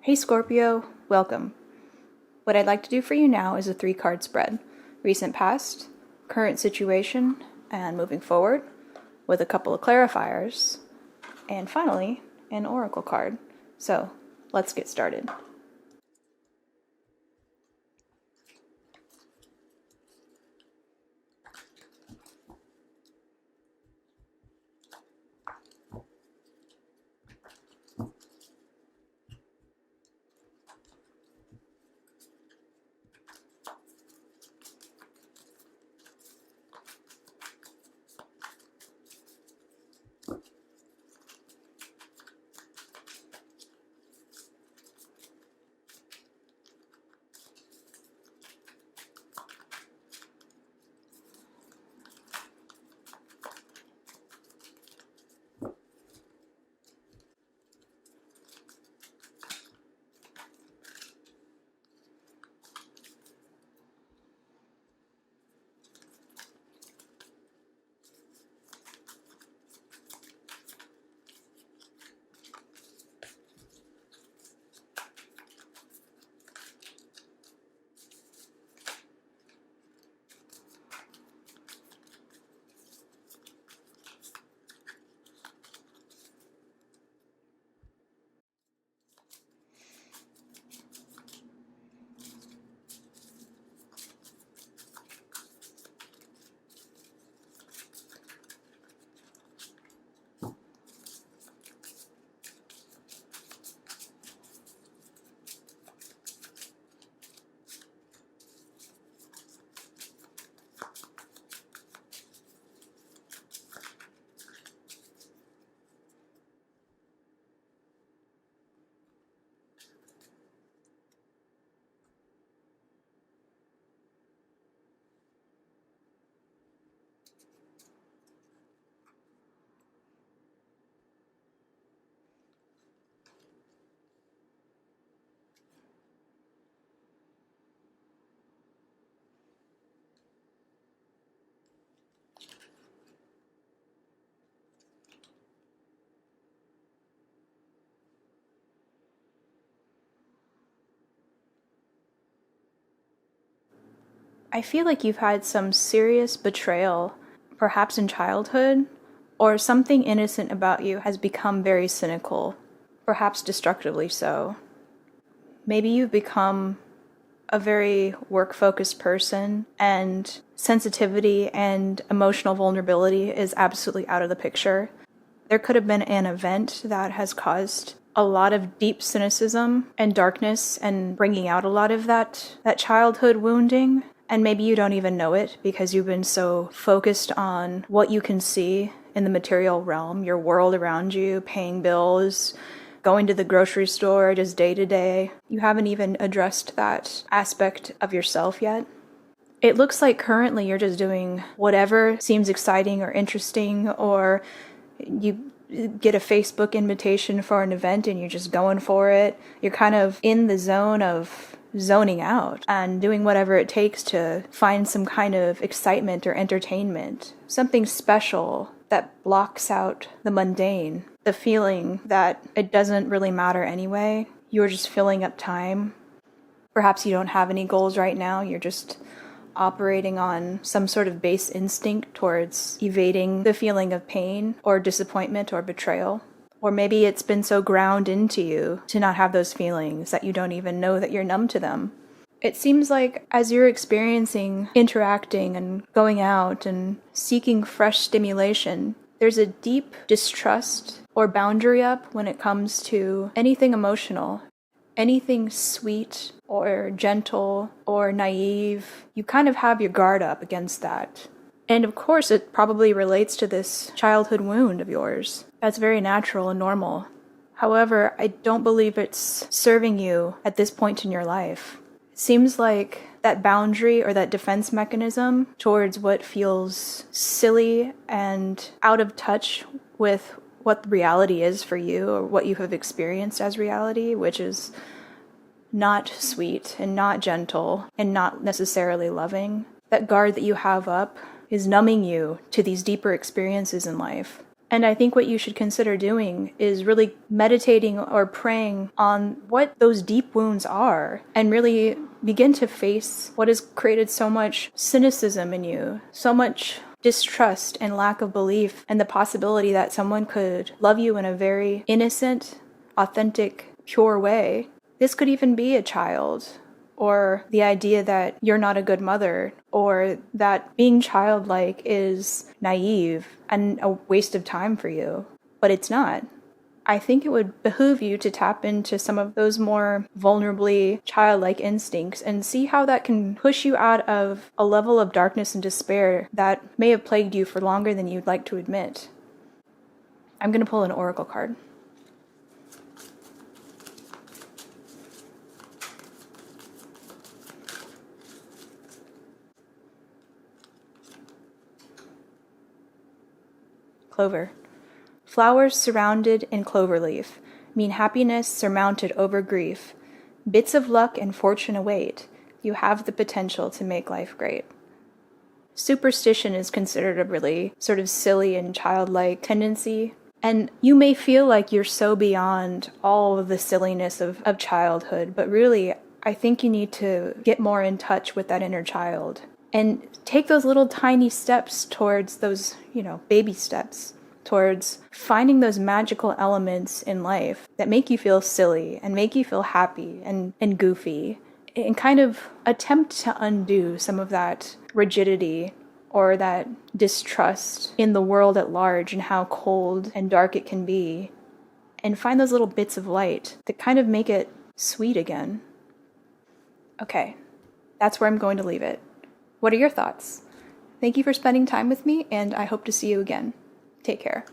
Hey Scorpio, welcome. What I'd like to do for you now is a 3-card spread. Recent past, current situation, and moving forward, with a couple of clarifiers, and finally, an oracle card. So, let's get started. I feel like you've had some serious betrayal, perhaps in childhood, or something innocent about you has become very cynical, perhaps destructively so. Maybe you've become a very work-focused person, and sensitivity and emotional vulnerability is absolutely out of the picture. There could have been an event that has caused a lot of deep cynicism and darkness and bringing out a lot of that childhood wounding. And maybe you don't even know it because you've been so focused on what you can see in the material realm, your world around you, paying bills, going to the grocery store just day to day. You haven't even addressed that aspect of yourself yet. It looks like currently you're just doing whatever seems exciting or interesting, or you get a Facebook invitation for an event and you're just going for it. You're kind of in the zone of zoning out and doing whatever it takes to find some kind of excitement or entertainment, something special that blocks out the mundane, the feeling that it doesn't really matter anyway. You're just filling up time. Perhaps you don't have any goals right now. You're just operating on some sort of base instinct towards evading the feeling of pain or disappointment or betrayal. Or maybe it's been so ground into you to not have those feelings that you don't even know that you're numb to them. It seems like as you're experiencing, interacting, and going out and seeking fresh stimulation, there's a deep distrust or boundary up when it comes to anything emotional, anything sweet or gentle or naive. You kind of have your guard up against that. And of course, it probably relates to this childhood wound of yours. That's very natural and normal. However, I don't believe it's serving you at this point in your life. It seems like that boundary or that defense mechanism towards what feels silly and out of touch with what reality is for you or what you have experienced as reality, which is not sweet and not gentle and not necessarily loving. That guard that you have up is numbing you to these deeper experiences in life. And I think what you should consider doing is really meditating or praying on what those deep wounds are and really begin to face what has created so much cynicism in you, so much distrust and lack of belief, and the possibility that someone could love you in a very innocent, authentic, pure way. This could even be a child, or the idea that you're not a good mother, or that being childlike is naive and a waste of time for you. But it's not. I think it would behoove you to tap into some of those more vulnerably childlike instincts and see how that can push you out of a level of darkness and despair that may have plagued you for longer than you'd like to admit. I'm going to pull an oracle card. Clover. Flowers surrounded in clover leaf mean happiness surmounted over grief. Bits of luck and fortune await. You have the potential to make life great. Superstition is considered a really sort of silly and childlike tendency. And you may feel like you're so beyond all of the silliness of childhood, but really, I think you need to get more in touch with that inner child and take those little tiny steps towards those, baby steps, towards finding those magical elements in life that make you feel silly and make you feel happy and goofy, and kind of attempt to undo some of that rigidity or that distrust in the world at large and how cold and dark it can be, and find those little bits of light that kind of make it sweet again. Okay, that's where I'm going to leave it. What are your thoughts? Thank you for spending time with me, and I hope to see you again. Take care.